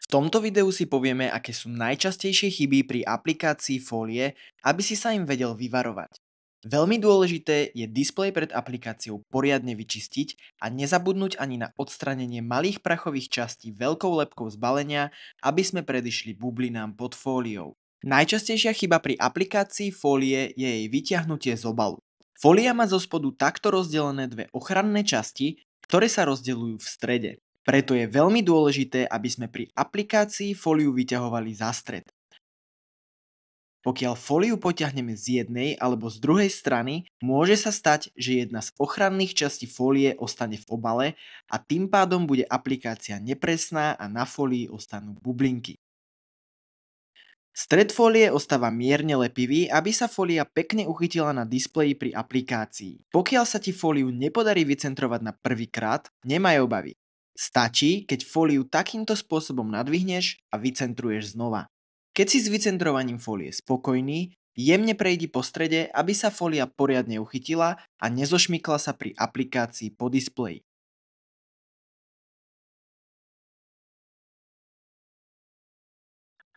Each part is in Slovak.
tomto videu si povieme, aké sú najčastejšie chyby pri aplikácii fólie, aby si sa im vedel vyvarovať. Veľmi dôležité je displej pred aplikáciou poriadne vyčistiť a nezabudnúť ani na odstranenie malých prachových častí veľkou lebkou z balenia, aby sme predišli bublinám pod fóliou. Najčastejšia chyba pri aplikácii fólie je jej vyťahnutie z obalu. Fólia má zo spodu takto rozdelené dve ochranné časti, ktoré sa rozdeľujú v strede. Preto je veľmi dôležité, aby sme pri aplikácii fóliu vyťahovali za stred. Pokiaľ fóliu potiahneme z jednej alebo z druhej strany, môže sa stať, že jedna z ochranných častí fólie ostane v obale a tým pádom bude aplikácia nepresná a na fólii ostanú bublinky. Stred fólie ostáva mierne lepivý, aby sa fólia pekne uchytila na displeji pri aplikácii. Pokiaľ sa ti fóliu nepodarí vycentrovať na prvýkrát, nemaj obavy. Stačí, keď fóliu takýmto spôsobom nadvihneš a vycentruješ znova. Keď si s vycentrovaním fólie spokojný, jemne prejdi po strede, aby sa fólia poriadne uchytila a nezošmykla sa pri aplikácii po displeji.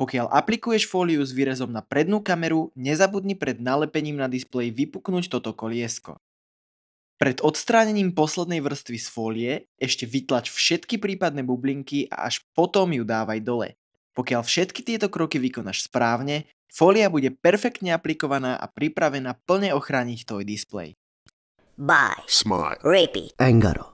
Pokiaľ aplikuješ fóliu s výrezom na prednú kameru, nezabudni pred nalepením na displeji vypuknúť toto koliesko. Pred odstránením poslednej vrstvy z fólie ešte vytlač všetky prípadné bublinky a až potom ju dávaj dole. Pokiaľ všetky tieto kroky vykonáš správne, fólia bude perfektne aplikovaná a pripravená plne ochrániť tvoj displej. Buy, Smile, repeat. Angaro.